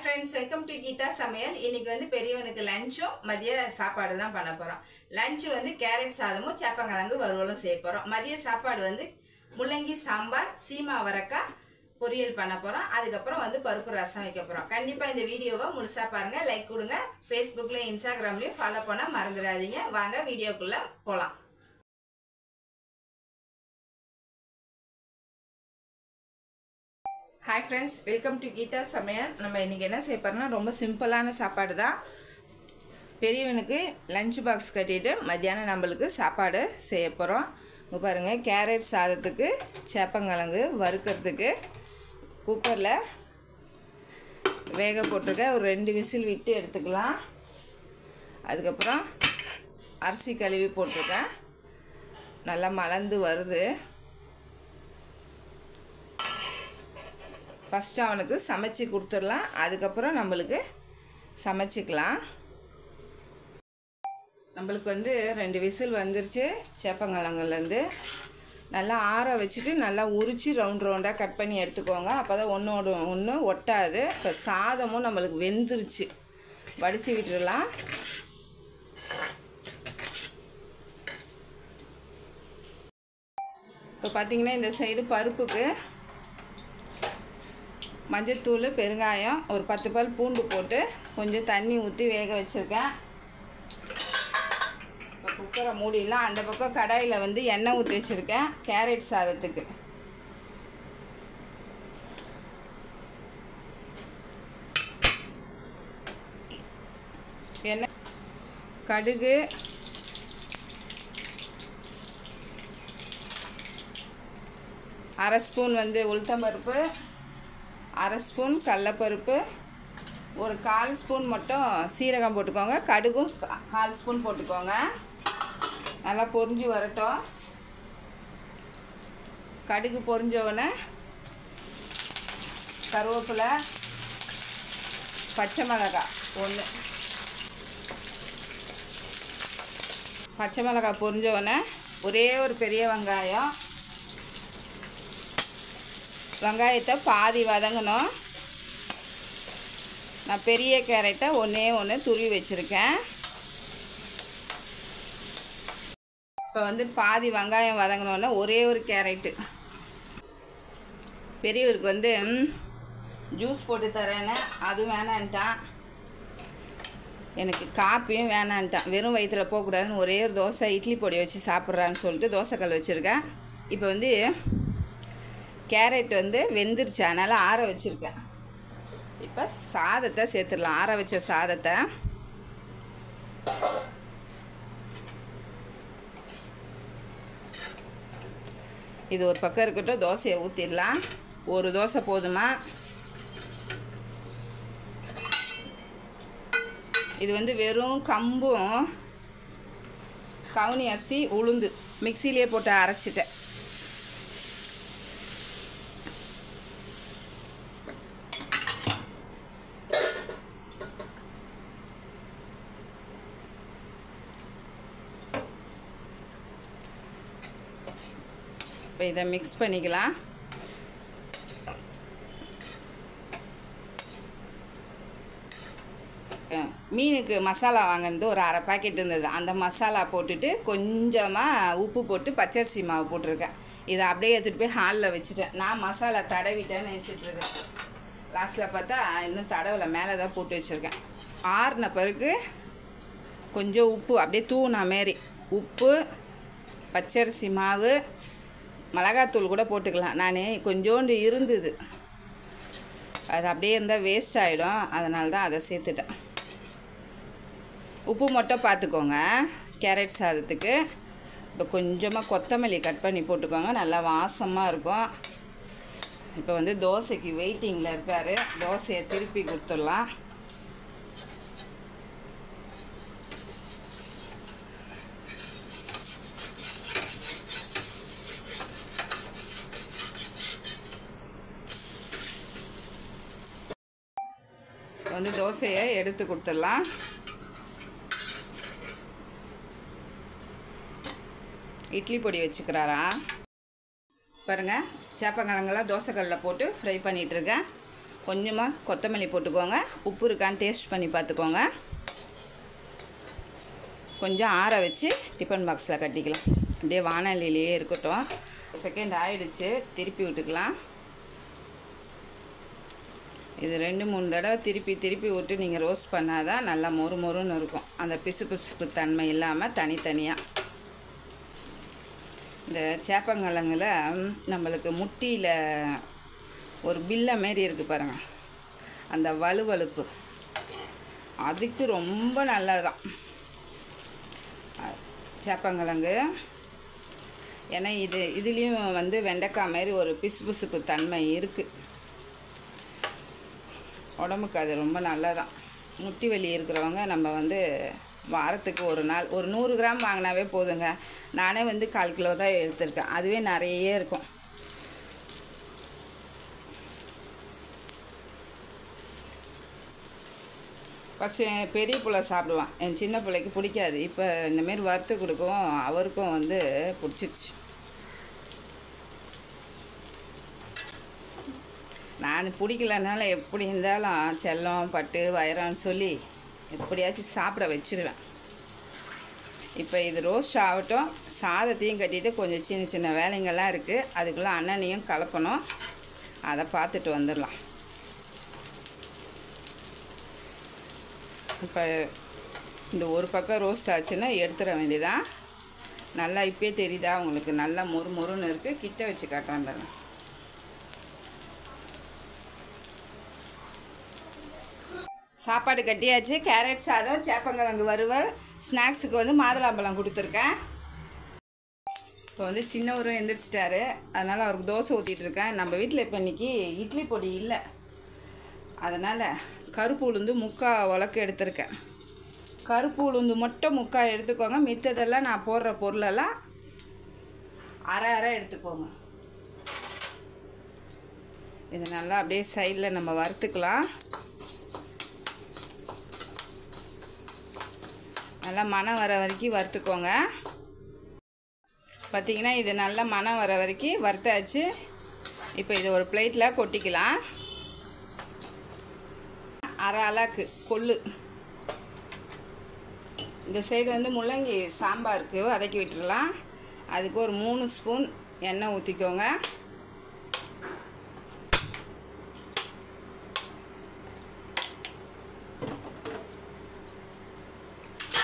friends, welcome to Geeta Samayal. இன்னைக்கு வந்து பெரியவனுக்கு லஞ்சும் மதிய சாப்பாடு தான் பண்ண போறோம். லஞ்ச் வந்து கேரட் சாதமும் சேப்பங்கிழங்கு வறுவலும் செய்ய போறோம். மதிய சாப்பாடு வந்து முள்ளங்கி சாம்பார், சீமா அவரைக்காய் பொரியல் பண்ண போறோம். அதுக்கு அப்புறம் வந்து பருப்பு ரசம் வைக்க போறோம். கண்டிப்பா இந்த வீடியோவை முழுசா பாருங்க, லைக் கொடுங்க. Facebookலயும் Instagramலயும் ஃபாலோ பண்ண மறந்துடாதீங்க. வாங்க வீடியோக்குள்ள போலாம். Hi friends, welcome to Geetha Samayal. நம்ம இன்றைக்கி என்ன செய்ய போகிறோம்னா ரொம்ப சிம்பிளான சாப்பாடு தான். பெரியவனுக்கு லஞ்ச் பாக்ஸ் கட்டிட்டு மத்தியானம் நம்மளுக்கு சாப்பாடு செய்ய போகிறோம். இங்கே பாருங்கள், கேரட் சாதத்துக்கு சேப்பங்கிழங்கு வறுக்கிறதுக்கு குக்கரில் வேக போட்டிருக்க. ஒரு 2 விசில் விட்டு எடுத்துக்கலாம். அதுக்கப்புறம் அரிசி கழுவி போட்டிருக்கேன். நல்லா மலர்ந்து வருது. ஃபஸ்ட்டு அவனுக்கு சமைச்சி கொடுத்துடலாம், அதுக்கப்புறம் நம்மளுக்கு சமைச்சிக்கலாம். நம்மளுக்கு வந்து 2 விசில் வந்துருச்சு. சேப்பங்கிழங்குலேருந்து நல்லா ஆற வச்சுட்டு நல்லா உரித்து ரவுண்டாக கட் பண்ணி எடுத்துக்கோங்க. அப்போ தான் ஒன்றோடு ஒன்று ஒட்டாது. இப்போ சாதமும் நம்மளுக்கு வெந்துருச்சு, வடித்து விட்டுடலாம். இப்போ பார்த்திங்கன்னா இந்த சைடு பருப்புக்கு மஞ்சத்தூள், பெருங்காயம், ஒரு 10 பல் பூண்டு போட்டு கொஞ்சம் தண்ணி ஊற்றி வேக வச்சுருக்கேன். இப்போ குக்கரை மூடிடலாம். அந்த பக்கம் கடாயில் வந்து எண்ணெய் ஊற்றி வச்சுருக்கேன் கேரட் சாதத்துக்கு. எண்ணெய், கடுகு, அரை ஸ்பூன் வந்து உளுத்தம்பருப்பு, அரை ஸ்பூன் கடலைப்பருப்பு, ஒரு 1/4 ஸ்பூன் மட்டும் சீரகம் போட்டுக்கோங்க. கடுகும் 1/4 ஸ்பூன் போட்டுக்கோங்க. நல்லா பொரிஞ்சு வரட்டும். கடுகு பொரிஞ்சவுடனே கருவேப்பிலை, பச்சை மிளகாய் 1, பச்சை மிளகாய் பொரிஞ்சவுடனே ஒரே ஒரு பெரிய வெங்காயம். வெங்காயத்தை பாதி வதங்கணும். நான் பெரிய கேரட்டை ஒன்று துருவி வச்சுருக்கேன். இப்போ வந்து பாதி வெங்காயம் வதங்கினோன்னே ஒரே ஒரு கேரட்டு. பெரியவருக்கு வந்து ஜூஸ் போட்டு தரேன்னு அது வேணான்ட்டான். எனக்கு காப்பியும் வேணான்ட்டான். வெறும் வயிற்றில் போகக்கூடாதுன்னு ஒரே ஒரு தோசை இட்லி பொடி வச்சு சாப்பிட்றான்னு சொல்லிட்டு தோசைக்கல் வச்சுருக்கேன். இப்போ வந்து கேரட் வந்து வெந்துருச்சு, அதனால் ஆற வச்சுருக்கேன். இப்போ சாதத்தை சேர்த்துடலாம். ஆற வச்ச சாதத்தை இது ஒரு பக்கம் இருக்கட்டும். தோசையை ஊற்றிடலாம். ஒரு தோசை போதுமா? இது வந்து வெறும் கம்பும் கவுனி அரிசி உளுந்து மிக்சியிலே போட்டு அரைச்சிட்டேன். இப்போ இதை மிக்ஸ் பண்ணிக்கலாம். மீனுக்கு மசாலா வாங்கினது ஒரு 1/2 பாக்கெட் இருந்தது. அந்த மசாலா போட்டுட்டு கொஞ்சமாக உப்பு போட்டு பச்சரிசி மாவு போட்டிருக்கேன். இதை அப்படியே எடுத்துகிட்டு போய் ஹாலில் வச்சுட்டேன். நான் மசாலா தடவிட்டேன்னு நினச்சிட்ருக்கேன். லாஸ்ட்டில் பார்த்தா இன்னும் தடவை மேலே தான் போட்டு வச்சுருக்கேன். ஆறின பிறகு கொஞ்சம் உப்பு அப்படியே தூணா மாரி உப்பு, பச்சரிசி மாவு, மிளகாத்தூள் கூட போட்டுக்கலாம். நான் கொஞ்சோண்டு இருந்தது, அது அப்படியே இருந்தால் வேஸ்ட் ஆகிடும், அதனால தான் அதை சேர்த்துட்டேன். உப்பு மட்டும் பார்த்துக்கோங்க கேரட் சாதத்துக்கு. இப்போ கொஞ்சமாக கொத்தமல்லி கட் பண்ணி போட்டுக்கோங்க, நல்லா வாசமாக இருக்கும். இப்போ வந்து தோசைக்கு வெயிட்டிங்கில் இருக்கார். தோசையை திருப்பி கொடுத்துடலாம். வந்து தோசையை எடுத்து கொடுத்துடலாம். இட்லி பொடி வச்சுக்கிறாரா பாருங்கள். சேப்பங்கிழங்கெல்லாம் தோசைக்கல்லில் போட்டு ஃப்ரை பண்ணிகிட்ருக்கேன். கொஞ்சமாக கொத்தமல்லி போட்டுக்கோங்க. உப்பு இருக்கான்னு டேஸ்ட் பண்ணி பார்த்துக்கோங்க. கொஞ்சம் ஆற வச்சு டிஃபன் பாக்ஸில் கட்டிக்கலாம். அப்படியே வானலிலேயே இருக்கட்டும். செகண்ட் ஆயிடுச்சு, திருப்பி விட்டுக்கலாம். இது 2-3 தடவை திருப்பி விட்டு நீங்கள் ரோஸ்ட் பண்ணால் தான் நல்லா மொறு மொறுன்னு இருக்கும். அந்த பிசு தன்மை இல்லாமல் தனித்தனியாக. இந்த சேப்பங்கிழங்குல நம்மளுக்கு முட்டியில் ஒரு பில்லை மாரி இருக்குது பாருங்கள், அந்த வலுவலுப்பு அதுக்கு ரொம்ப நல்லதுதான் சேப்பங்கிழங்கு. ஏன்னா இதுலேயும் வந்து வெண்டைக்காய் மாரி ஒரு பிசுப்பு தன்மை இருக்குது. உடம்புக்கு அது ரொம்ப நல்லதான். முட்டி வலி இருக்கிறவங்க நம்ம வந்து வாரத்துக்கு ஒரு நாள் ஒரு 100 கிராம் வாங்கினாவே போதுங்க. நானே வந்து 1/4 கிலோ தான் எடுத்திருக்கேன். அதுவே நிறைய இருக்கும். ஃபஸ்ட்டு என் பெரிய பிள்ளை சாப்பிடுவான், என் சின்ன பிள்ளைக்கு பிடிக்காது. இப்போ இந்தமாரி வறுத்து கொடுக்கவும் அவருக்கும் வந்து பிடிச்சிருச்சு. நான் பிடிக்கலனால எப்படி இருந்தாலும் செல்லம் பட்டு வயிறான்னு சொல்லி எப்படியாச்சும் சாப்பிட வச்சுருவேன். இப்போ இது ரோஸ்ட் ஆகட்டும். சாதத்தையும் கட்டிட்டு கொஞ்சம் சின்ன வேலைங்கள்லாம் இருக்குது. அதுக்குள்ளே அண்ணனையும் கலப்பணும். அதை பார்த்துட்டு வந்துடலாம். இப்போ இந்த ஒரு பக்கம் ரோஸ்ட் ஆச்சுன்னா எடுத்துட வேண்டியதான். நல்லா இப்போயே தெரியுதா உங்களுக்கு, நல்லா மொறுன்னு இருக்குது. கிட்ட வச்சு காட்டுறேன் பாருங்க. சாப்பாடு கட்டியாச்சு. கேரட் சாதம், சேப்பங்கிழங்கு வறுவல், ஸ்நாக்ஸுக்கு வந்து மாதுளம்பழம் கொடுத்துருக்கேன். இப்போ வந்து சின்னவரும் எந்திரிச்சிட்டாரு, அதனால் அவருக்கு தோசை ஊற்றிட்டுருக்கேன். நம்ம வீட்டில் இப்போ இன்றைக்கி இட்லி பொடி இல்லை, அதனால் கருப்பு உளுந்து 3/4 உலக்கு எடுத்திருக்கேன். கருப்பு உளுந்து மட்டும் 3/4 எடுத்துக்கோங்க. மித்ததெல்லாம் நான் போடுற பொருளெல்லாம் அரை எடுத்துக்கோங்க. இது நல்லா அப்படியே சைடில் நம்ம வறுத்துக்கலாம். நல்லா மணம் வர வரைக்கும் வறுத்துக்கோங்க. பார்த்திங்கன்னா இது நல்லா மணம் வர வரைக்கும் வறுத்தாச்சு. இப்போ இது ஒரு பிளேட்டில் கொட்டிக்கலாம். அரை அலாக்கு கொள்ளு. இந்த சைடு வந்து முள்ளங்கி சாம்பாருக்கு வதக்கி விட்டுடலாம். அதுக்கு ஒரு 3 ஸ்பூன் எண்ணெய் ஊற்றிக்கோங்க.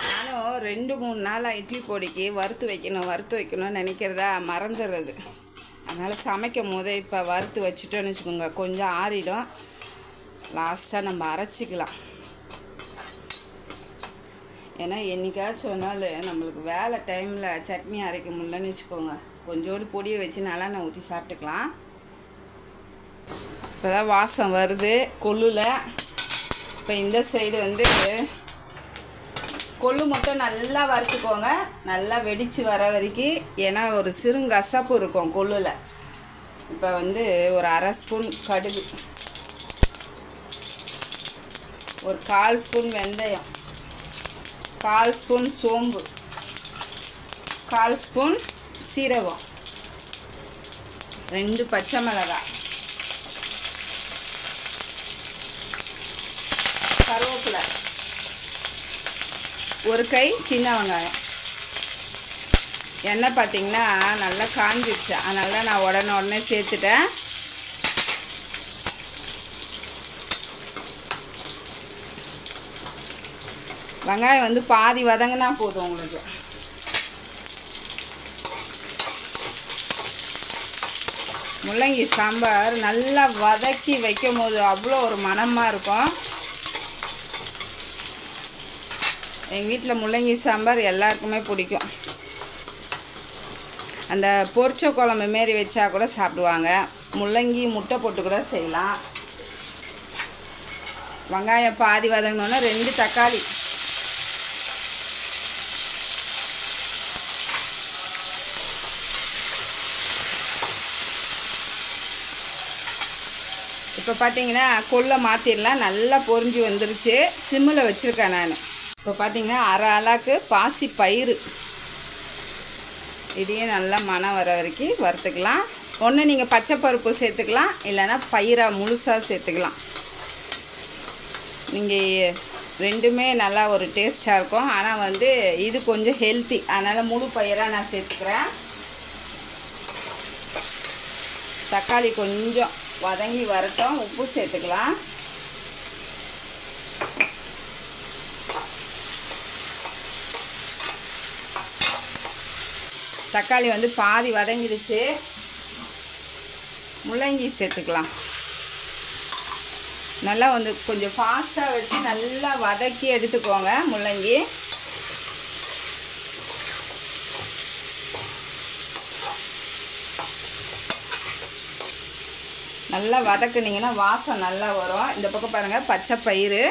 நானும் 2-3 நாளாக இட்லி பொடிக்கு வறுத்து வைக்கணும்னு நினைக்கிறதா மறந்துடுறது. அதனால் சமைக்கும் போதே இப்போ வறுத்து வச்சுட்டோன்னு வச்சுக்கோங்க, கொஞ்சம் ஆறிடும். லாஸ்ட்டாக நம்ம அரைச்சிக்கலாம். ஏன்னா என்றைக்காச்சும் ஒரு நாள் நம்மளுக்கு வேலை டைமில் சட்னி அரைக்க முடியலன்னு வச்சுக்கோங்க, கொஞ்சோண்டு பொடியை வச்சு நல்லெண்ணெய் ஊற்றி சாப்பிட்டுக்கலாம். இப்போ தான் வாசம் வருது கொள்ளுல. இப்போ இந்த சைடு வந்து கொள்ளு மட்டும் நல்லா வறுத்துக்கோங்க, நல்லா வெடித்து வர வரைக்கும். ஏன்னா ஒரு சிறுங்கசப்பு இருக்கும் கொள்ளுல. இப்போ வந்து ஒரு அரை ஸ்பூன் கடுகு, ஒரு 1/4 ஸ்பூன் வெந்தயம், 1/4 ஸ்பூன் சோம்பு, 1/4 ஸ்பூன் சீரகம், 2 பச்சை மிளகாய், கருவேப்பிலை, ஒரு கை சின்ன வெங்காயம். எண்ணெய் பார்த்திங்கன்னா நல்லா காஞ்சிடுச்சு, அதனால நான் உடனே சேர்த்துட்டேன். வெங்காயம் வந்து பாதி வதங்கினா போதும் உங்களுக்கு. முள்ளங்கி சாம்பார் நல்லா வதக்கி வைக்கும் போது அவ்வளோ ஒரு மணமாக இருக்கும். எங்கள் வீட்டில் முள்ளங்கி சாம்பார் எல்லாருக்குமே பிடிக்கும். அந்த பொரிச்ச குழம்பு மாரி வச்சா கூட சாப்பிடுவாங்க. முள்ளங்கி முட்டை போட்டு கூட செய்யலாம். வெங்காயம் பாதி வதங்கினோன்னா 2 தக்காளி, இப்போ பார்த்தீங்கன்னா கொள்ளை மாற்றிடலாம். நல்லா பொரிஞ்சு வந்துருச்சு. சிம்மில் வச்சுருக்கேன் நான். இப்போ பார்த்தீங்கன்னா அரை அலாக்கு பாசி பயிறு, இதையும் நல்லா மணம் வர வரைக்கும் வறுத்துக்கலாம். ஒன்று நீங்கள் பச்சை பருப்பு சேர்த்துக்கலாம், இல்லைன்னா பயிராக முழுசாக சேர்த்துக்கலாம். நீங்கள் ரெண்டுமே நல்லா ஒரு டேஸ்ட்டாக இருக்கும். ஆனால் வந்து இது கொஞ்சம் ஹெல்த்தி, அதனால் முழு பயிராக நான் சேர்த்துக்கிறேன். தக்காளி கொஞ்சம் வதங்கி வரட்டும். உப்பு சேர்த்துக்கலாம். தக்காளி வந்து பாதி வதங்கிடுச்சு. முள்ளங்கி சேர்த்துக்கலாம். நல்லா வந்து கொஞ்சம் ஃபாஸ்ட்டாக வச்சு நல்லா வதக்கி எடுத்துக்கோங்க. முள்ளங்கி நல்லா வதக்குனிங்கன்னா வாசம் நல்லா வரும். இந்த பக்கம் பாருங்கள், பச்சை பயிறு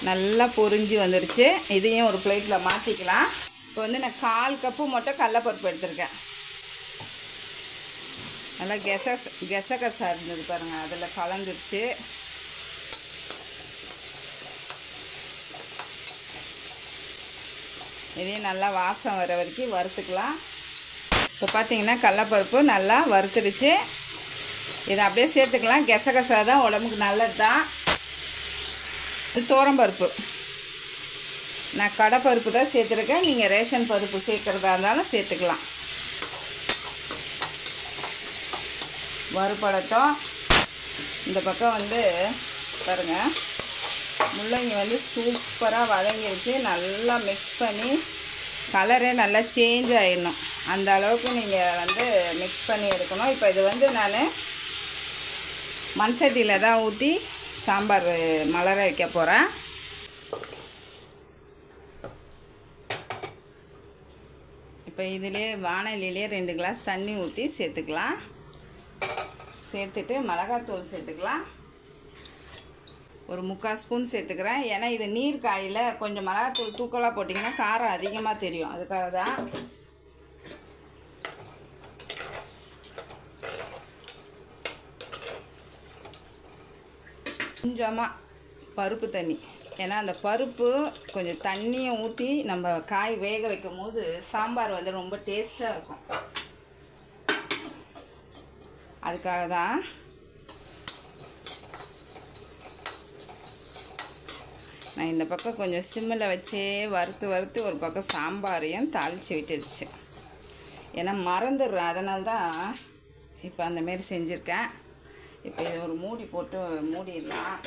நல்லா பொரிஞ்சு வந்துடுச்சு. இதையும் ஒரு பிளேட்டில் மாற்றிக்கலாம். இப்போ வந்து நான் 1/4 கப்பு மட்டும் கடலைப்பருப்பு எடுத்திருக்கேன். நல்லா கெசகசா இருந்தது பாருங்கள், அதில் கலந்துருச்சு. இதையும் நல்லா வாசம் வர வரைக்கும் வறுத்துக்கலாம். இப்போ பார்த்தீங்கன்னா கடலைப்பருப்பு நல்லா வறுத்துடுச்சு. இதை அப்படியே சேர்த்துக்கலாம். கெசகசா தான் உடம்புக்கு நல்லது தான். துவரம்பருப்பு நான் கடைப்பருப்பு தான் சேர்த்துருக்கேன். நீங்கள் ரேஷன் பருப்பு சேர்க்குறதா இருந்தாலும் சேர்த்துக்கலாம். வறுபடட்டும். இந்த பக்கம் வந்து பாருங்கள், முள்ளங்கி வந்து சூப்பராக வதங்கிடுச்சு. நல்லா மிக்ஸ் பண்ணி கலரே நல்லா சேஞ்ச் ஆகிடணும். அந்த அளவுக்கு நீங்கள் வந்து மிக்ஸ் பண்ணி எடுக்கணும். இப்போ இது வந்து நான் மண் சட்டியில் தான் ஊற்றி சாம்பார் மலர வைக்க போகிறேன். இப்போ இதிலே வானலிலே 2 கிளாஸ் தண்ணி ஊற்றி சேர்த்துக்கலாம். சேர்த்துட்டு மிளகாத்தூள் சேர்த்துக்கலாம். ஒரு 3/4 ஸ்பூன் சேர்த்துக்கிறேன். ஏன்னா இது நீர் காயில் கொஞ்சம் மிளகாத்தூள் தூக்கலாக போட்டிங்கன்னா காரம் அதிகமாக தெரியும். அதுக்காக தான். கொஞ்சமாக பருப்பு தண்ணி, ஏன்னா அந்த பருப்பு கொஞ்சம் தண்ணியை ஊற்றி நம்ம காய் வேக வைக்கும் போது சாம்பார் வந்து ரொம்ப டேஸ்ட்டாக இருக்கும். அதுக்காக தான். நான் இந்த பக்கம் கொஞ்சம் சிம்மில் வச்சே வறுத்து ஒரு பக்கம் சாம்பாரையும் தாளித்து விட்டுருச்சு. ஏன்னா மறந்துடுறேன், அதனால தான் இப்போ அந்தமாரி செஞ்சுருக்கேன். இப்போ இதை ஒரு மூடி போட்டு மூடிடலாம்.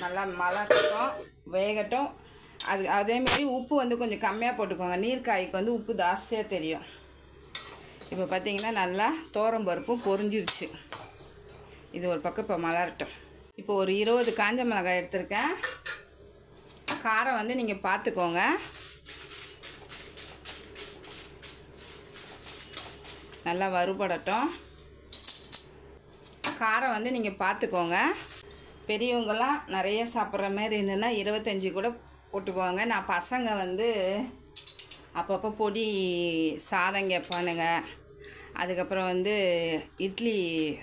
நல்லா மலக்கட்டும், வேகட்டும். அதேமாரி உப்பு வந்து கொஞ்சம் கம்மியாக போட்டுக்கோங்க. நீர்க்காய்க்கு வந்து உப்பு ஜாஸ்தியாக தெரியும். இப்போ பார்த்தீங்கன்னா நல்லா துவரம்பருப்பும் பொரிஞ்சிருச்சு. இது ஒரு பக்கம் இப்போ மலரட்டும். இப்போ ஒரு 20 காஞ்ச மிளகாய் எடுத்திருக்கேன். காரம் வந்து நீங்கள் பார்த்துக்கோங்க. நல்லா வறுபடட்டும். காரம் வந்து நீங்கள் பார்த்துக்கோங்க. பெரியவங்களாம் நிறைய சாப்பிட்ற மாதிரி இருந்ததுன்னா 25 கூட போட்டுக்குவாங்க. நான் பசங்க வந்து அப்பப்போ பொடி சாதம் கேட்பானுங்க. அதுக்கப்புறம் வந்து இட்லி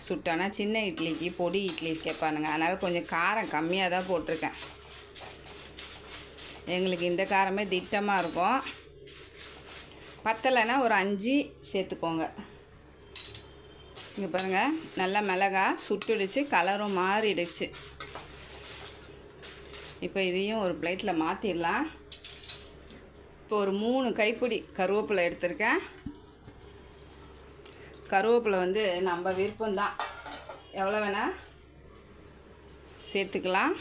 சுட்டானா சின்ன இட்லிக்கு பொடி இட்லி கேட்பானுங்க. அதனால் கொஞ்சம் காரம் கம்மியாக தான் போட்டிருக்கேன். எங்களுக்கு இந்த காரமே திட்டமாக இருக்கும். பத்தலைன்னா ஒரு 5 சேர்த்துக்கோங்க. இங்கே பாருங்கள், நல்லா மிளகா சுட்டுடுச்சு, கலரும் மாறிடுச்சு. இப்போ இதையும் ஒரு பிளேட்டில் மாற்றிடலாம். இப்போ ஒரு 3 கைப்பிடி கருவேப்பிலை எடுத்திருக்கேன். கருவேப்பிலை வந்து நம்ம விருப்பம்தான், எவ்வளோ வேணால் சேர்த்துக்கலாம்.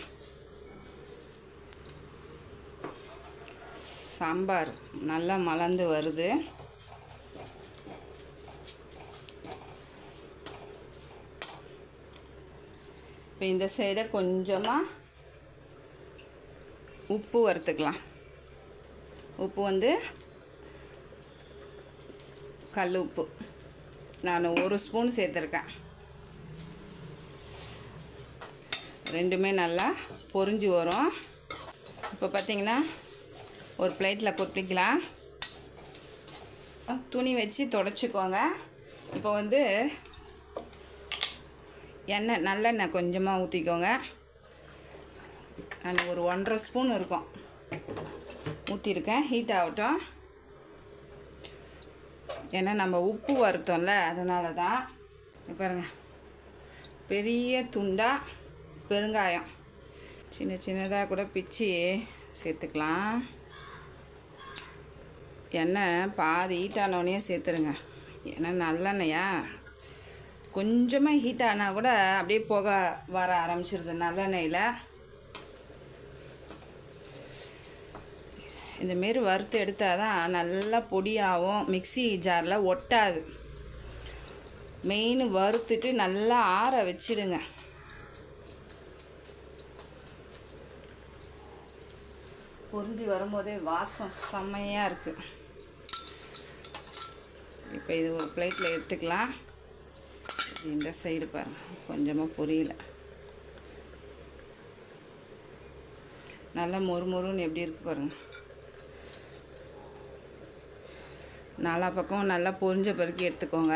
சாம்பார் நல்லா மலர்ந்து வருது. இப்போ இந்த சைடை கொஞ்சமாக உப்பு வறுத்துக்கலாம். உப்பு வந்து கல் உப்பு நான் 1 ஸ்பூன் சேர்த்துருக்கேன். ரெண்டுமே நல்லா பொரிஞ்சு வரும். இப்போ பார்த்திங்கன்னா ஒரு பிளேட்டில் கொட்டிக்கலாம். துணி வச்சு தொடச்சிக்கோங்க. இப்போ வந்து எண்ணெய் நல்லெண்ணெய் கொஞ்சமாக ஊற்றிக்கோங்க. நான் ஒரு 1.5 ஸ்பூன் இருக்கும் ஊற்றிருக்கேன். ஹீட் ஆகட்டும். ஏன்னா நம்ம உப்பு வறுத்தோம்ல, அதனால தான். பாருங்க, பெரிய துண்டாக பெருங்காயம் சின்ன சின்னதாக கூட பிச்சு சேர்த்துக்கலாம். எண்ணெய் பாதி ஹீட் ஆனோடனே சேர்த்துருங்க. ஏன்னா நல்லெண்ணெயா கொஞ்சமாக ஹீட் ஆனால் கூட அப்படியே புகை வர ஆரம்பிச்சிருது நல்லெண்ணெயில். இந்தமாரி வறுத்து எடுத்தால் தான் நல்லா பொடியாகவும் மிக்ஸி ஜாரில் ஒட்டாது. மெயின் வறுத்துட்டு நல்லா ஆற வச்சிடுங்க. பொரிஞ்சு வரும்போதே வாசம் செம்மையாக இருக்குது. இப்போ இது ஒரு பிளேட்டில் எடுத்துக்கலாம். இந்த சைடு பாருங்கள், கொஞ்சமாக பொரியல நல்லா மொறுமொறுன்னு எப்படி இருக்குது பாருங்கள். நாலா பக்கம் நல்லா பொரிஞ்ச பிறகு எடுத்துக்கோங்க.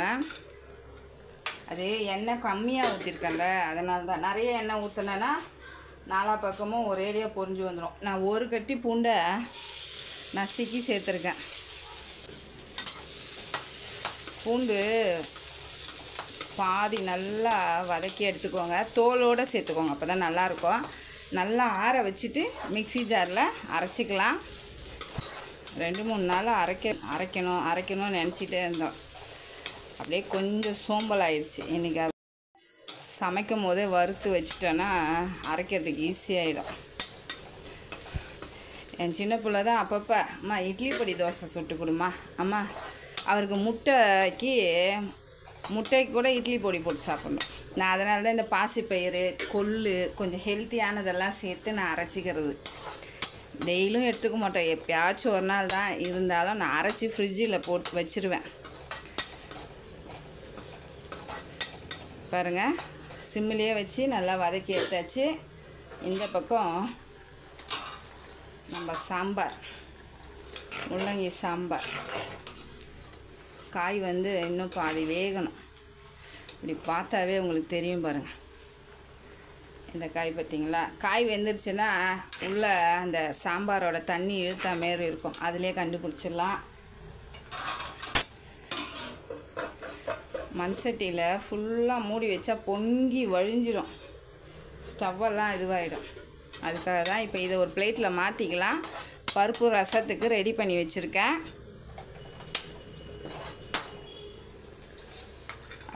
அது எண்ணெய் கம்மியாக ஊற்றிருக்கேன்ல, அதனால தான். நிறைய எண்ணெய் ஊற்றினேன்னா நாலா பக்கமும் ஒரேடியாக பொரிஞ்சு வந்துடும். நான் ஒரு கட்டி பூண்டை நசுக்கி சேர்த்துருக்கேன். பூண்டு பாதி நல்லா வதக்கி எடுத்துக்கோங்க, தோலோடு சேர்த்துக்கோங்க, அப்போ தான் நல்லாயிருக்கும். நல்லா ஆற வச்சுட்டு மிக்ஸி ஜாரில் அரைச்சிக்கலாம். 2-3 நாள் அரைக்கணும்னு நினச்சிட்டே இருந்தோம். அப்படியே கொஞ்சம் சோம்பல் ஆயிடுச்சு. இன்றைக்கி அது சமைக்கும் போதே வறுத்து வச்சிட்டோன்னா அரைக்கிறதுக்கு ஈஸியாகிடும். என் சின்ன பிள்ளை தான் அப்பப்போ, அம்மா இட்லி பொடி தோசை சுட்டு கொடுமா, அம்மா அவருக்கு முட்டைக்கு கூட இட்லி பொடி போட்டு சாப்பிட்ணும். நான் அதனால தான் இந்த பாசிப்பயிறு, கொள்ளு, கொஞ்சம் ஹெல்த்தியானதெல்லாம் சேர்த்து நான் அரைச்சிக்கிறது. டெய்லியும் எடுத்துக்க மாட்டேன், எப்பயாச்சும் ஒரு நாள் தான். இருந்தாலும் நான் அரைச்சி ஃப்ரிட்ஜில் போட்டு வச்சுருவேன். பாருங்கள், சிம்மிலேயே வச்சு நல்லா வதக்கி எடுத்தாச்சு. இந்த பக்கம் நம்ம சாம்பார், முள்ளங்கி சாம்பார். காய் வந்து இன்னும் பாதி வேகணும். இப்படி பார்த்தாவே உங்களுக்கு தெரியும் பாருங்கள். இந்த காய் பார்த்திங்களா, காய் வெந்துருச்சுன்னா உள்ளே அந்த சாம்பாரோட தண்ணி இழுத்த மாரி இருக்கும், அதிலே கண்டுபிடிச்சிடலாம். மண் சட்டியில் ஃபுல்லாக மூடி வச்சா பொங்கி வழிஞ்சிடும், ஸ்டவ்வெல்லாம் இதுவாகிடும். அதுக்காக தான் இப்போ இதை ஒரு பிளேட்டில் மாற்றிக்கலாம். பருப்பு ரசத்துக்கு ரெடி பண்ணி வச்சுருக்கேன்.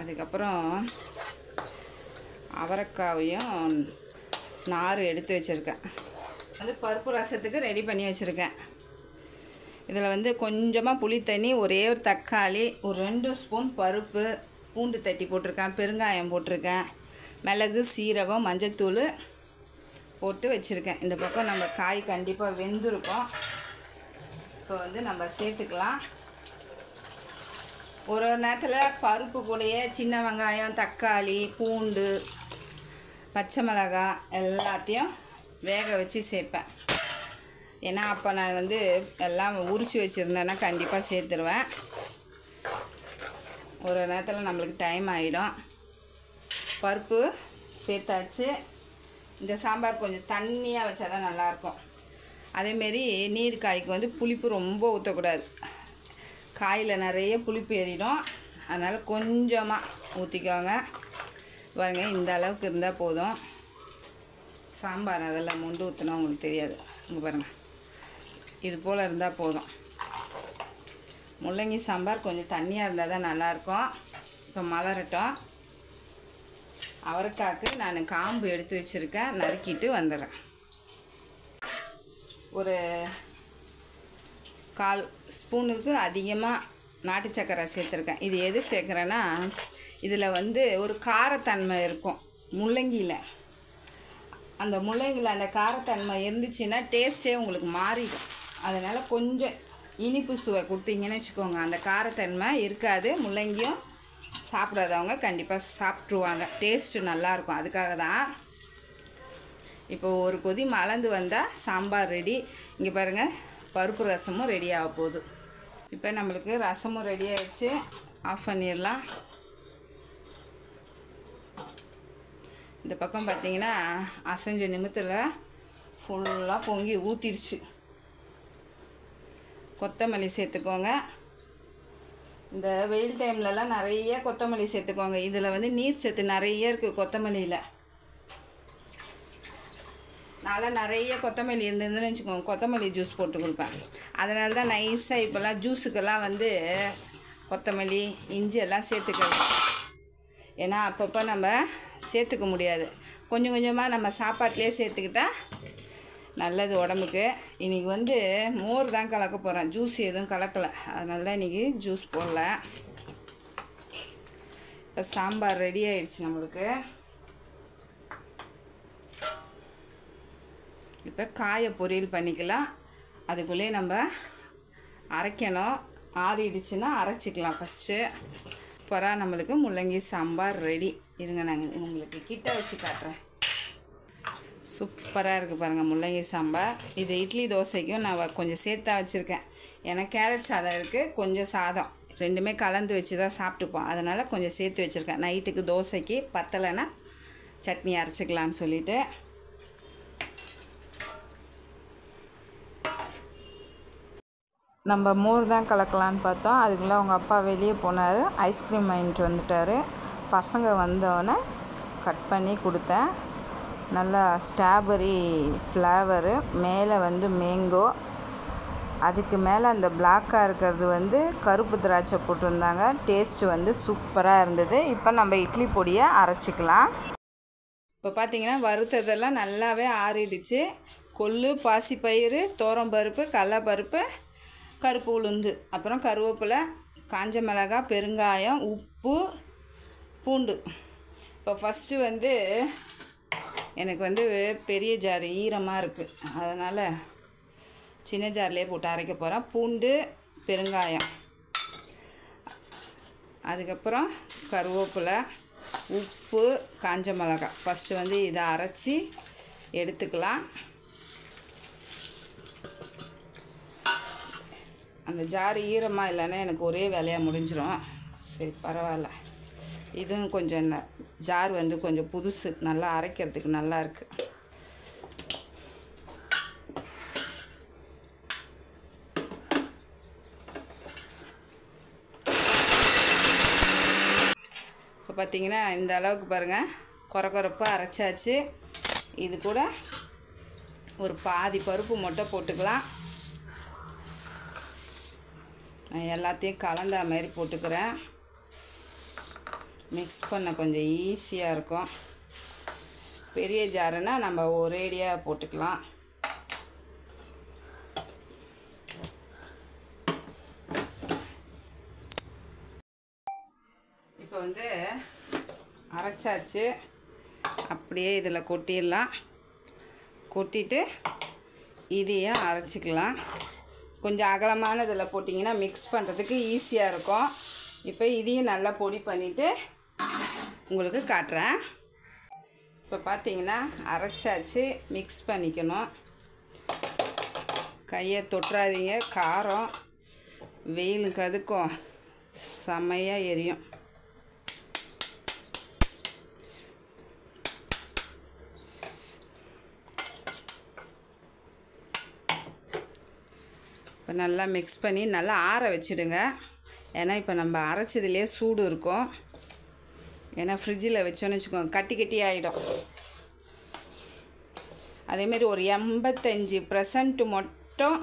அதுக்கப்புறம் அவரைக்காவையும் நார் எடுத்து வச்சுருக்கேன். வந்து பருப்பு ரசத்துக்கு ரெடி பண்ணி வச்சுருக்கேன். இதில் வந்து கொஞ்சமாக புளி தண்ணி, ஒரே ஒரு தக்காளி, ஒரு 2 ஸ்பூன் பருப்பு, பூண்டு தட்டி போட்டிருக்கேன், பெருங்காயம் போட்டிருக்கேன், மிளகு, சீரகம், மஞ்சத்தூள் போட்டு வச்சுருக்கேன். இந்த பக்கம் நம்ம காய் கண்டிப்பாக வெந்திருக்கும். இப்போ வந்து நம்ம சேர்த்துக்கலாம். ஒரு நேரத்தில் பருப்பு கூடயே சின்ன வெங்காயம், தக்காளி, பூண்டு, பச்சை மிளகாய் எல்லாத்தையும் வேக வச்சு சேர்ப்பேன். ஏன்னா அப்போ நான் வந்து எல்லாம் உரித்து வச்சுருந்தேன்னா கண்டிப்பாக சேர்த்துருவேன். ஒரு நேரத்தில் நம்மளுக்கு டைம் ஆகிடும். பருப்பு சேர்த்தாச்சு. இந்த சாம்பார் கொஞ்சம் தண்ணியாக வச்சா தான் நல்லாயிருக்கும். அதேமாரி நீர் காய்க்கு வந்து புளிப்பு ரொம்ப ஊற்றக்கூடாது, காயில் நிறைய புளிப்பு ஏறிடும். அதனால் கொஞ்சமாக ஊற்றிக்கோங்க. பாருங்கள், இந்த அளவுக்கு இருந்தால் போதும். சாம்பார் அதெல்லாம் முண்டு ஊற்றினா உங்களுக்கு தெரியாது. இங்கே பாருங்கள், இது போல் இருந்தால் போதும். முள்ளங்கி சாம்பார் கொஞ்சம் தண்ணியாக இருந்தால் தான் நல்லாயிருக்கும். இப்போ மலரட்டும். அவரைக்காய்க்கு நான் காம்பு எடுத்து வச்சுருக்கேன், நறுக்கிட்டு வந்துடுறேன். ஒரு 1/4 ஸ்பூனுக்கு அதிகமாக நாட்டு சக்கரை சேர்த்துருக்கேன். இது எது சேர்க்குறேன்னா, இதில் வந்து ஒரு காரத்தன்மை இருக்கும் முள்ளங்கியில். அந்த முள்ளங்கியில் அந்த காரத்தன்மை இருந்துச்சுன்னா டேஸ்ட்டே உங்களுக்கு மாறிடும். அதனால் கொஞ்சம் இனிப்பு சுவை கொடுத்தீங்கன்னு வச்சுக்கோங்க, அந்த காரத்தன்மை இருக்காது. முள்ளங்கியும் சாப்பிடாதவங்க கண்டிப்பாக சாப்பிட்ருவாங்க, டேஸ்ட்டு நல்லாயிருக்கும். அதுக்காக தான். இப்போ ஒரு கொதி மலர்ந்து வந்தால் சாம்பார் ரெடி. இங்கே பாருங்கள், பருப்பு ரசமும் ரெடி ஆக போகுது. இப்போ நம்மளுக்கு ரசமும் ரெடி ஆகிடுச்சு. ஆஃப் பண்ணிடலாம். இந்த பக்கம் பார்த்திங்கன்னா அசைஞ்ச நிமித்தில் ஃபுல்லாக பொங்கி ஊற்றிடுச்சு. கொத்தமல்லி சேர்த்துக்கோங்க. இந்த வெயில் டைம்லலாம் நிறைய கொத்தமல்லி சேர்த்துக்குவாங்க. இதில் வந்து நீர் சத்து நிறைய இருக்குது கொத்தமல்லியில். நான்லாம் நிறைய கொத்தமல்லி இருந்ததுன்னு வச்சுக்கோங்க, கொத்தமல்லி ஜூஸ் போட்டு கொடுப்பேன். அதனால தான் நைஸாக இப்போல்லாம் ஜூஸுக்கெல்லாம் வந்து கொத்தமல்லி இஞ்சி எல்லாம் சேர்த்துக்கிறது. ஏன்னா அப்பப்போ நம்ம சேர்த்துக்க முடியாது, கொஞ்சம் கொஞ்சமாக நம்ம சாப்பாட்டிலே சேர்த்துக்கிட்டா நல்லது உடம்புக்கு. இன்றைக்கி வந்து மோர் தான் கலக்க போகிறேன், ஜூஸ் எதுவும் கலக்கலை, அதனால தான் இன்றைக்கி ஜூஸ் போடல. இப்போ சாம்பார் ரெடி ஆயிடுச்சு நம்மளுக்கு. இப்போ காயை பொரியல் பண்ணிக்கலாம். அதுக்குள்ளே நம்ம அரைக்கணும், ஆறிடுச்சுன்னா அரைச்சிக்கலாம் ஃபஸ்ட்டு. அப்புறம் நம்மளுக்கு முள்ளங்கி சாம்பார் ரெடி. இருங்க நாங்கள் உங்களுக்கு கிட்ட வச்சு காட்டுறேன். சூப்பராக இருக்குது பாருங்கள் முள்ளங்கி சாம்பார். இது இட்லி தோசைக்கும் நான் கொஞ்சம் சேர்த்தா வச்சுருக்கேன். ஏன்னா கேரட் சாதம் இருக்குது, கொஞ்சம் சாதம் ரெண்டுமே கலந்து வச்சு தான் சாப்பிட்டுப்போம், அதனால் கொஞ்சம் சேர்த்து வச்சுருக்கேன். நைட்டுக்கு தோசைக்கு பத்தலைன்னா சட்னி அரைச்சிக்கலான்னு சொல்லிவிட்டு. நம்ம மோர் தான் கலக்கலான்னு பார்த்தோம், அதுக்குள்ளே அவங்க அப்பா வெளியே போனார், ஐஸ்கிரீம் வாங்கிட்டு வந்துட்டார். பசங்க வந்தோடனே கட் பண்ணி கொடுத்தேன். நல்லா ஸ்ட்ராபெரி ஃப்ளேவரு, மேலே வந்து மேங்கோ, அதுக்கு மேலே அந்த பிளாக்காக இருக்கிறது வந்து கருப்பு திராட்சை போட்டிருந்தாங்க. டேஸ்ட்டு வந்து சூப்பராக இருந்தது. இப்போ நம்ம இட்லி பொடியை அரைச்சிக்கலாம். இப்போ பார்த்திங்கன்னா வறுத்ததெல்லாம் நல்லாவே ஆறிடுச்சு. கொள்ளு, பாசிப்பயிறு, தோரம்பருப்பு, கடலைப்பருப்பு, கருப்பு உளுந்து, அப்புறம் கருவேப்பிலை, காஞ்ச மிளகாய், பெருங்காயம், உப்பு, பூண்டு. இப்போ ஃபஸ்ட்டு வந்து எனக்கு வந்து பெரிய ஜார் ஈரமாக இருக்குது, அதனால் சின்ன ஜார்லேயே போட்டு அரைக்க போகிறேன். பூண்டு, பெருங்காயம், அதுக்கப்புறம் கருவேப்பிலை, உப்பு, காஞ்ச மிளகாய். ஃபஸ்ட்டு வந்து இதை அரைச்சி எடுத்துக்கலாம். அந்த ஜார் ஈரமாக இல்லைன்னா எனக்கு ஒரே வேலையாக முடிஞ்சிடும். சரி பரவாயில்ல, இதுவும் கொஞ்சம் ஜார் வந்து கொஞ்சம் புதுசு, நல்லா அரைக்கிறதுக்கு நல்லா இருக்குது. இப்போ பார்த்திங்கன்னா இந்த அளவுக்கு பாருங்கள், கொரப்பாக அரைச்சாச்சு. இது கூட ஒரு பாதி பருப்பு மட்டும் போட்டுக்கலாம். நான் எல்லாத்தையும் கலந்த மாதிரி போட்டுக்கிறேன், மிக்ஸ் பண்ண கொஞ்சம் ஈஸியாக இருக்கும். பெரிய ஜாருன்னா நம்ம ஒரேடியாக போட்டுக்கலாம். இப்போ வந்து அரைச்சாச்சு, அப்படியே இதில் கொட்டிடலாம். கொட்டிட்டு இதையும் அரைச்சிக்கலாம். கொஞ்சம் அகலமான இதில் போட்டிங்கன்னா மிக்ஸ் பண்ணுறதுக்கு ஈஸியாக இருக்கும். இப்போ இதையும் நல்லா பொடி பண்ணிவிட்டு உங்களுக்கு காட்டுறேன். இப்போ பார்த்தீங்கன்னா அரைச்சாச்சு, மிக்ஸ் பண்ணிக்கணும். கையை தொட்டுறாதீங்க, காரம் வெயிலுக்கு அதுக்கும் செமையாக எரியும். இப்போ நல்லா மிக்ஸ் பண்ணி நல்லா ஆற வச்சுடுங்க. ஏன்னா இப்போ நம்ம அரைச்சதுலேயே சூடு இருக்கும். ஏன்னா ஃப்ரிட்ஜில் வச்சோன்னு வச்சுக்கோங்க கட்டி கட்டி ஆகிடும். அதேமாரி ஒரு 85% மட்டும்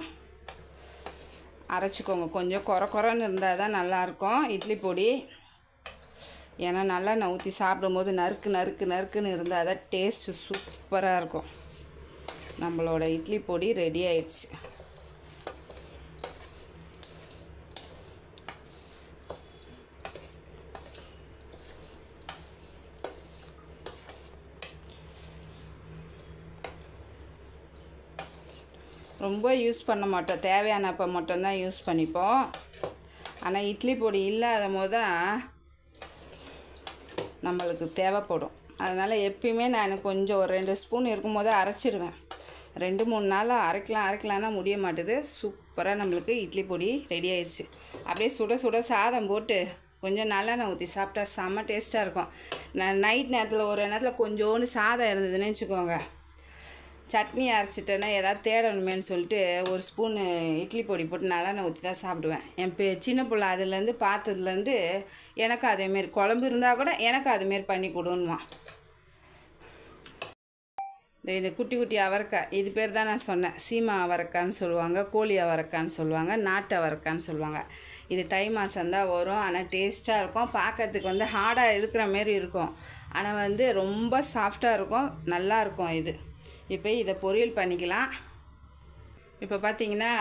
அரைச்சிக்கோங்க. கொஞ்சம் கொரன்னு இருந்தால் தான் நல்லாயிருக்கும் இட்லி பொடி. ஏன்னா நல்லா நான் ஊற்றி சாப்பிடும்போது நறுக்குன்னு இருந்தால் தான் டேஸ்ட்டு சூப்பராக இருக்கும். நம்மளோட இட்லி பொடி ரெடி ஆயிடுச்சு. ரொம்ப யூஸ் பண்ண மாட்டோம், தேவையானப்போ மட்டும்தான் யூஸ் பண்ணிப்போம். ஆனால் இட்லி பொடி இல்லாத போது தான் நம்மளுக்கு தேவைப்படும். அதனால் எப்பயுமே நான் கொஞ்சம் ஒரு 2 ஸ்பூன் இருக்கும்போது அரைச்சிடுவேன். 2-3 நாள் அரைக்கலான்னா முடிய மாட்டுது. சூப்பராக நம்மளுக்கு இட்லி பொடி ரெடி ஆயிடுச்சு. அப்படியே சுட சுட சாதம் போட்டு கொஞ்சம் நல்லெண்ணெய் ஊற்றி சாப்பிட்டா செம்ம டேஸ்ட்டாக இருக்கும். நான் நைட் நேரத்தில் ஒரு நேரத்தில் கொஞ்சோண்டு சாதம் இருந்ததுன்னு வச்சுக்கோங்க, சட்னி அரைச்சிட்டேன்னா ஏதாவது தேடணுமேன்னு சொல்லிட்டு ஒரு ஸ்பூனு இட்லி பொடி போட்டு நல்லெண்ணெய் ஊற்றி தான் சாப்பிடுவேன். என் சின்ன பிள்ளை அதுலேருந்து பார்த்ததுலேருந்து எனக்கு அதேமாரி குழம்பு இருந்தால் கூட எனக்கு அதுமாரி பண்ணி கொடுன்னுவான். இந்த குட்டி குட்டி அவரைக்காய் இது பேர் தான் நான் சொன்னேன். சீமா அவரைக்கான்னு சொல்லுவாங்க, கோழி அவரைக்கான்னு சொல்லுவாங்க, நாட்டு அவரைக்கான்னு சொல்லுவாங்க. இது தை மாதம்தான் வரும். ஆனால் டேஸ்ட்டாக இருக்கும். பார்க்கறதுக்கு வந்து ஹார்டாக இருக்கிற மாரி இருக்கும், ஆனால் வந்து ரொம்ப சாஃப்டாக இருக்கும், நல்லாயிருக்கும் இது. இப்போ இதை பொரியல் பண்ணிக்கலாம். இப்போ பார்த்திங்கன்னா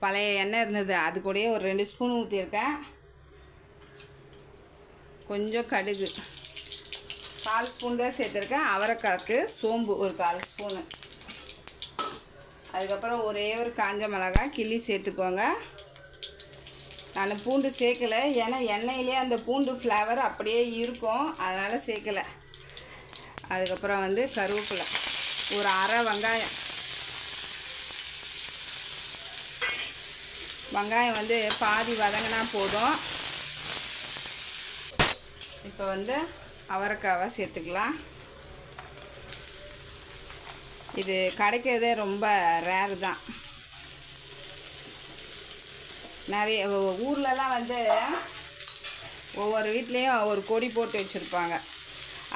பழைய எண்ணெய் இருந்தது, அது கூடயே ஒரு 2 ஸ்பூன் ஊற்றிருக்கேன். கொஞ்சம் கடுகு 1/4 ஸ்பூன் தான் சேர்த்துருக்கேன். அவரைக்காய்க்கு சோம்பு ஒரு 1/4 ஸ்பூனு. அதுக்கப்புறம் ஒரே ஒரு காஞ்ச மிளகாய் கிள்ளி சேர்த்துக்கோங்க. நான் பூண்டு சேர்க்கலை, ஏன்னா எண்ணெயிலே அந்த பூண்டு ஃப்ளேவர் அப்படியே இருக்கும், அதனால் சேர்க்கலை. அதுக்கப்புறம் வந்து கருவேப்பிலை ஒரு அரை வெங்காயம். வெங்காயம் வந்து பாதி வதங்கினா போதும். இப்போ வந்து அவரைக்காவை சேர்த்துக்கலாம். இது கிடைக்கிறதே ரொம்ப ரேர் தான். நிறைய ஊர்லலாம் வந்து ஒவ்வொரு வீட்லேயும் ஒரு கொடி போட்டு வச்சுருப்பாங்க.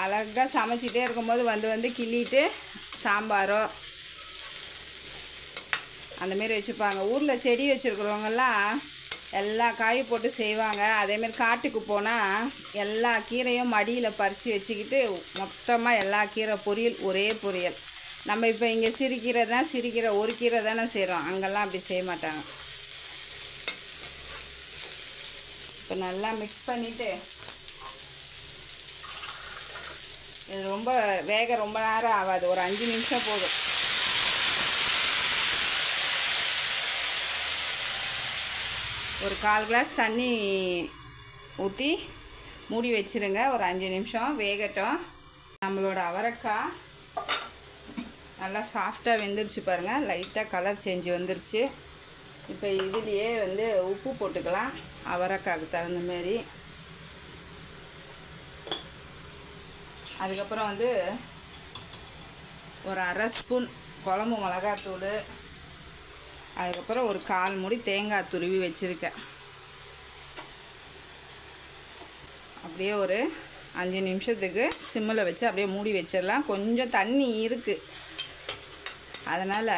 அழகாக சமைச்சிட்டே இருக்கும்போது வந்து கிள்ளிட்டு சாம்பாரோ அந்தமாரி வச்சுருப்பாங்க. ஊரில் செடி வச்சுருக்கிறவங்கெல்லாம் எல்லா காயும் போட்டு செய்வாங்க. அதேமாரி காட்டுக்கு போனால் எல்லா கீரையும் மடியில் பறித்து வச்சுக்கிட்டு மொத்தமாக எல்லா கீரை பொரியல், ஒரே பொரியல். நம்ம இப்போ இங்கே சிறுகீரை ஒரு கீரை தானே செய்கிறோம், அங்கெல்லாம் அப்படி செய்ய மாட்டாங்க. இப்போ நல்லா மிக்ஸ் பண்ணிவிட்டு இது ரொம்ப ரொம்ப நேரம் ஆகாது, ஒரு 5 நிமிஷம் போதும். ஒரு 1/4 கிளாஸ் தண்ணி ஊற்றி மூடி வச்சுருங்க. ஒரு 5 நிமிஷம் வேகட்டும். நம்மளோட அவரைக்காய் நல்லா சாஃப்டாக வெந்துருச்சு பாருங்கள். லைட்டாக கலர் சேஞ்ச் வந்துருச்சு. இப்போ இதுலேயே வந்து உப்பு போட்டுக்கலாம் அவரைக்காய்க்கு தகுந்த மாரி. அதுக்கப்புறம் வந்து ஒரு 1/2 ஸ்பூன் குழம்பு மிளகாத்தூள். அதுக்கப்புறம் ஒரு 1/4 மூடி தேங்காய் துருவி வச்சுருக்கேன். அப்படியே ஒரு 5 நிமிஷத்துக்கு சிம்மில் வச்சு அப்படியே மூடி வச்சிடலாம். கொஞ்சம் தண்ணி இருக்குது, அதனால்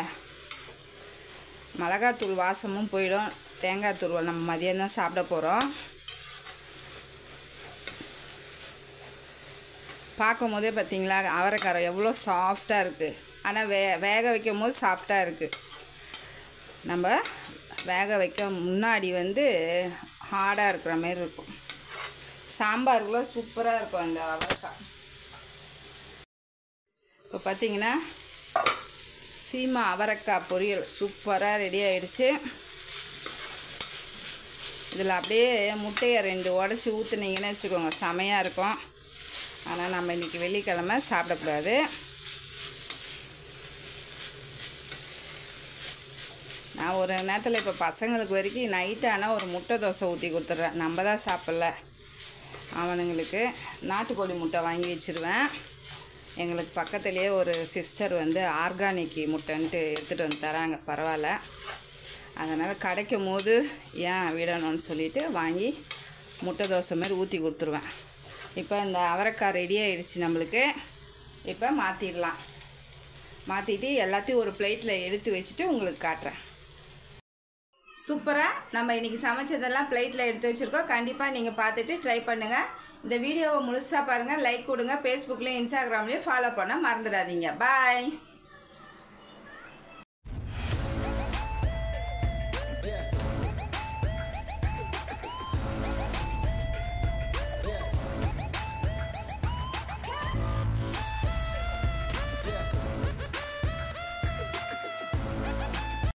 மிளகாத்தூள் வாசமும் போயிடும். தேங்காய் தூள் நம்ம மதியம் தான் சாப்பிட போகிறோம். பார்க்கும் போதே பார்த்திங்களா அவரைக்காய் எவ்வளோ சாஃப்டாக இருக்குது. ஆனால் வேக வைக்கும் போது சாஃப்டாக இருக்குது. நம்ம வேக வைக்க முன்னாடி வந்து ஹார்டாக இருக்கிற மாரி இருக்கும். சாம்பாருக்குலாம் சூப்பராக இருக்கும் அந்த அவரைக்காய். இப்போ பார்த்திங்கன்னா சீமா அவரைக்காய் பொரியல் சூப்பராக ரெடி ஆகிடுச்சு. இதில் அப்படியே முட்டையை 2 உடச்சி ஊற்றுனீங்கன்னு வச்சுக்கோங்க, செமையாக இருக்கும். ஆனால் நம்ம இன்றைக்கி வெள்ளிக்கிழமை சாப்பிடக்கூடாது. நான் ஒரு நேரத்தில் இப்போ பசங்களுக்கு வரைக்கும் நைட்டு ஆனால் ஒரு முட்டை தோசை ஊற்றி கொடுத்துட்றேன். நம்ம தான் சாப்பிட்ல, அவனுங்களுக்கு நாட்டுக்கோழி முட்டை வாங்கி வச்சுருவேன். எங்களுக்கு பக்கத்துலேயே ஒரு சிஸ்டர் வந்து ஆர்கானிக் முட்டைன்ட்டு எடுத்துகிட்டு வந்து தராங்க, பரவாயில்ல. அதனால் கிடைக்கும் போது ஏன் விடணும்னு சொல்லிவிட்டு வாங்கி முட்டை தோசை மாதிரி ஊற்றி கொடுத்துருவேன். இப்போ இந்த அவரைக்காய் ரெடி ஆகிடுச்சு நம்மளுக்கு. இப்போ மாற்றிடலாம். மாற்றிட்டு எல்லாத்தையும் ஒரு பிளேட்டில் எடுத்து வச்சுட்டு உங்களுக்கு காட்டுறேன். சூப்பராக நம்ம இன்றைக்கி சமைச்சதெல்லாம் பிளேட்டில் எடுத்து வச்சுருக்கோம். கண்டிப்பாக நீங்கள் பார்த்துட்டு ட்ரை பண்ணுங்கள். இந்த வீடியோவை முழுசாக பாருங்கள், லைக் கொடுங்க. ஃபேஸ்புக்லேயும் இன்ஸ்டாகிராம்லேயும் ஃபாலோ பண்ண மறந்துடாதீங்க. பாய்.